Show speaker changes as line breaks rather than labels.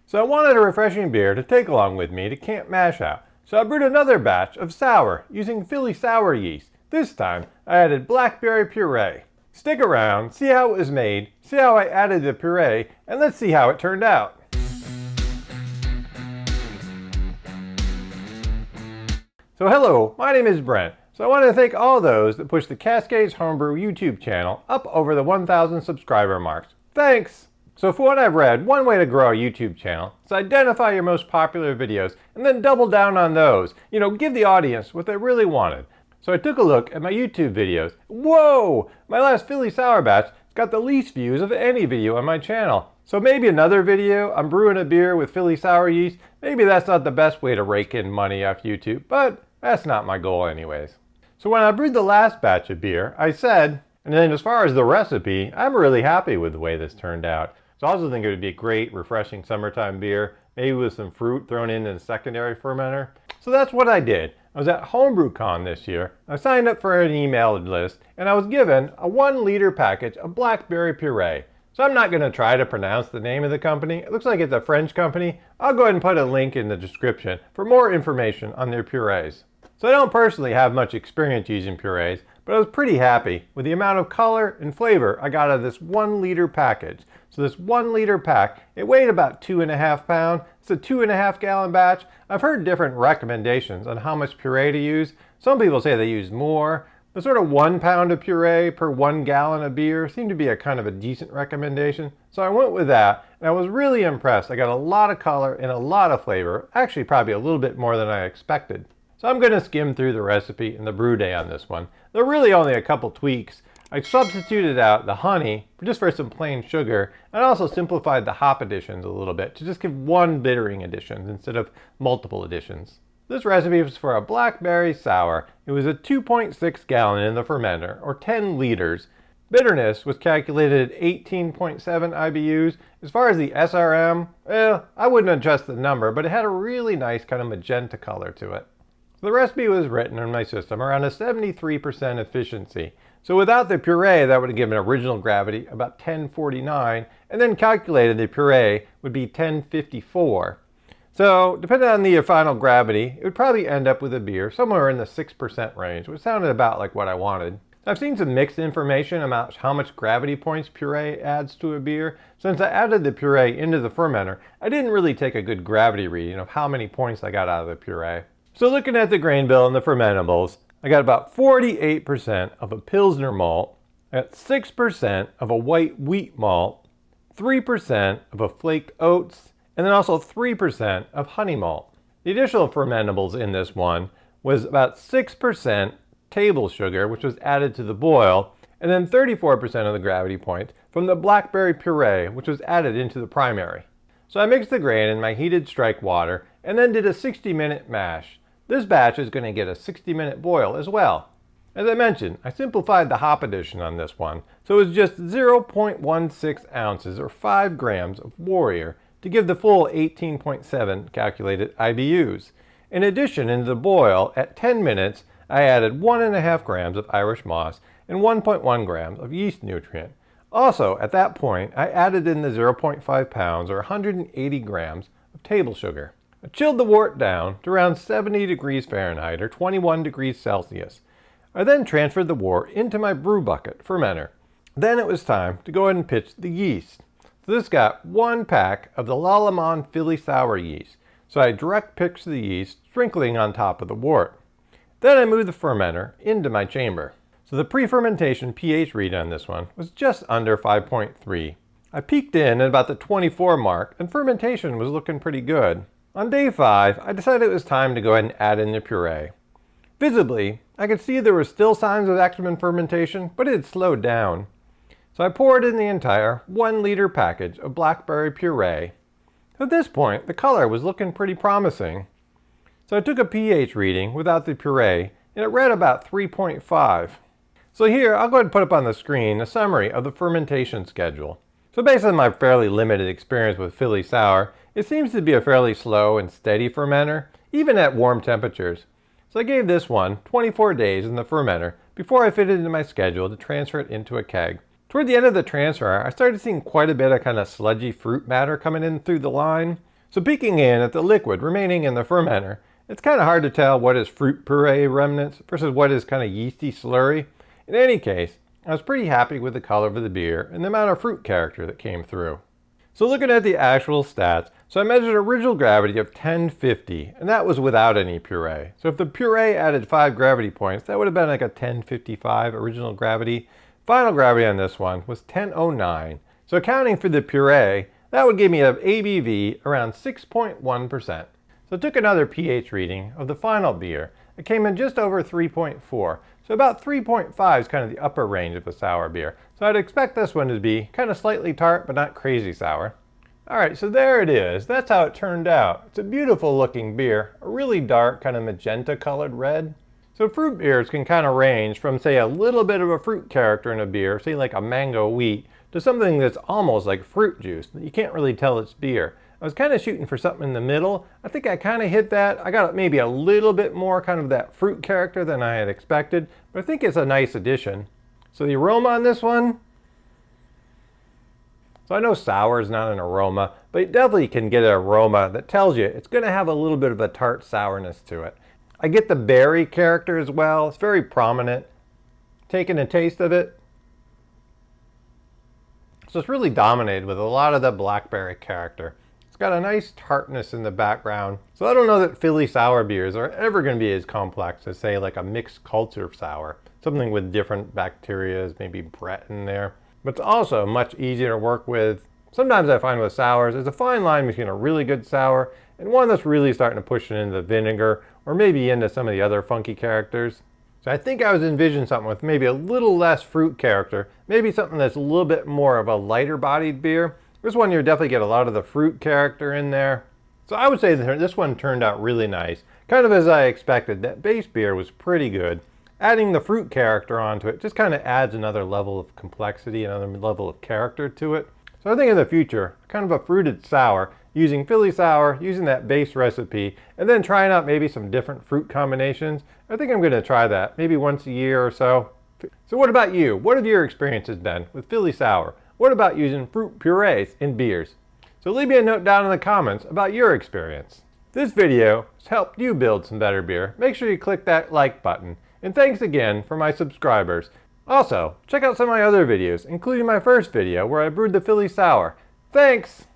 So I wanted a refreshing beer to take along with me to Camp Mashout. So I brewed another batch of sour using Philly sour yeast. This time I added Blackberry Purée. Stick around, see how it was made, see how I added the puree, and let's see how it turned out. So hello, my name is Brent. So I want to thank all those that pushed the Cascades Homebrew YouTube channel up over the 1,000 subscriber marks. Thanks! So for what I've read, one way to grow a YouTube channel is identify your most popular videos and then double down on those. Give the audience what they really wanted. So I took a look at my YouTube videos. Whoa! My last Philly Sour batch got the least views of any video on my channel. So maybe another video, I'm brewing a beer with Philly Sour yeast. Maybe that's not the best way to rake in money off YouTube, but that's not my goal anyways. So when I brewed the last batch of beer, I said, and then as far as the recipe, I'm really happy with the way this turned out. So I also think it would be a great, refreshing summertime beer, maybe with some fruit thrown in a secondary fermenter. So that's what I did. I was at HomebrewCon this year. I signed up for an email list, and I was given a 1-liter package of Blackberry Purée. So I'm not going to try to pronounce the name of the company. It looks like it's a French company. I'll go ahead and put a link in the description for more information on their purees. So I don't personally have much experience using purees, but I was pretty happy with the amount of color and flavor I got out of this 1-liter package. So this 1-liter pack, it weighed about 2.5 pounds. It's a 2.5 gallon batch. I've heard different recommendations on how much puree to use. Some people say they use more. The sort of 1 pound of puree per 1 gallon of beer seemed to be a kind of a decent recommendation. So I went with that, and I was really impressed. I got a lot of color and a lot of flavor, actually probably a little bit more than I expected. So I'm going to skim through the recipe and the brew day on this one. There are really only a couple tweaks. I substituted out the honey just for some plain sugar, and I also simplified the hop additions a little bit to just give one bittering addition instead of multiple additions. This recipe was for a blackberry sour. It was a 2.6 gallon in the fermenter, or 10 liters. Bitterness was calculated at 18.7 IBUs. As far as the SRM, I wouldn't adjust the number, but it had a really nice kind of magenta color to it. The recipe was written in my system around a 73% efficiency. So without the puree, that would have given original gravity about 1049, and then calculated the puree would be 1054. So depending on the final gravity, it would probably end up with a beer somewhere in the 6% range, which sounded about like what I wanted. I've seen some mixed information about how much gravity points puree adds to a beer. Since I added the puree into the fermenter, I didn't really take a good gravity reading of how many points I got out of the puree. So looking at the grain bill and the fermentables, I got about 48% of a Pilsner malt, at 6% of a white wheat malt, 3% of a flaked oats, and then also 3% of honey malt. The additional fermentables in this one was about 6% table sugar, which was added to the boil, and then 34% of the gravity point from the blackberry puree, which was added into the primary. So I mixed the grain in my heated strike water and then did a 60-minute mash. This batch is going to get a 60-minute boil as well. As I mentioned, I simplified the hop addition on this one, so it was just 0.16 ounces or 5 grams of Warrior to give the full 18.7 calculated IBUs. In addition, into the boil, at 10 minutes, I added 1.5 grams of Irish moss and 1.1 grams of yeast nutrient. Also, at that point, I added in the 0.5 pounds or 180 grams of table sugar. I chilled the wort down to around 70 degrees Fahrenheit or 21 degrees Celsius. I then transferred the wort into my brew bucket fermenter. Then it was time to go ahead and pitch the yeast. So this got 1 pack of the Lallemand Philly Sour yeast. So I direct pitched the yeast, sprinkling on top of the wort. Then I moved the fermenter into my chamber. So the pre-fermentation pH read on this one was just under 5.3. I peaked in at about the 24 mark, and fermentation was looking pretty good. On day 5, I decided it was time to go ahead and add in the puree. Visibly, I could see there were still signs of active fermentation, but it had slowed down. So I poured in the entire 1-liter package of blackberry puree. At this point, the color was looking pretty promising. So I took a pH reading without the puree, and it read about 3.5. So here, I'll go ahead and put up on the screen a summary of the fermentation schedule. So based on my fairly limited experience with Philly Sour, it seems to be a fairly slow and steady fermenter, even at warm temperatures. So I gave this one 24 days in the fermenter before I fit it into my schedule to transfer it into a keg. Toward the end of the transfer, I started seeing quite a bit of kind of sludgy fruit matter coming in through the line. So peeking in at the liquid remaining in the fermenter, it's kind of hard to tell what is fruit puree remnants versus what is kind of yeasty slurry. In any case, I was pretty happy with the color of the beer and the amount of fruit character that came through. So looking at the actual stats, so I measured original gravity of 1050, and that was without any puree. So if the puree added 5 gravity points, that would have been like a 1055 original gravity. Final gravity on this one was 1009. So accounting for the puree, that would give me an ABV around 6.1%. So I took another pH reading of the final beer. It came in just over 3.4. So about 3.5 is kind of the upper range of a sour beer. So I'd expect this one to be kind of slightly tart, but not crazy sour. All right, so there it is. That's how it turned out. It's a beautiful looking beer, a really dark kind of magenta colored red. So fruit beers can kind of range from, say, a little bit of a fruit character in a beer, say like a mango wheat, to something that's almost like fruit juice that you can't really tell it's beer. I was kind of shooting for something in the middle. I think I kind of hit that. I got maybe a little bit more kind of that fruit character than I had expected, but I think it's a nice addition. So the aroma on this one, so I know sour is not an aroma, but it definitely can get an aroma that tells you it's going to have a little bit of a tart sourness to it. I get the berry character as well. It's very prominent. Taking a taste of it, so it's really dominated with a lot of the blackberry character. It's got a nice tartness in the background. So I don't know that Philly sour beers are ever going to be as complex as, say, like a mixed culture sour. Something with different bacteria, maybe Brett in there. But it's also much easier to work with. Sometimes I find with sours, there's a fine line between a really good sour and one that's really starting to push it into the vinegar or maybe into some of the other funky characters. So I think I was envisioning something with maybe a little less fruit character, maybe something that's a little bit more of a lighter bodied beer. This one you definitely get a lot of the fruit character in there. So I would say that this one turned out really nice. Kind of as I expected. That base beer was pretty good. Adding the fruit character onto it just kind of adds another level of complexity, another level of character to it. So I think in the future, kind of a fruited sour, using Philly sour, using that base recipe, and then trying out maybe some different fruit combinations. I think I'm going to try that maybe once a year or so. So what about you? What have your experiences been with Philly sour? What about using fruit purees in beers? So leave me a note down in the comments about your experience. If this video has helped you build some better beer, make sure you click that like button. And thanks again for my subscribers. Also, check out some of my other videos, including my first video where I brewed the Philly sour. Thanks!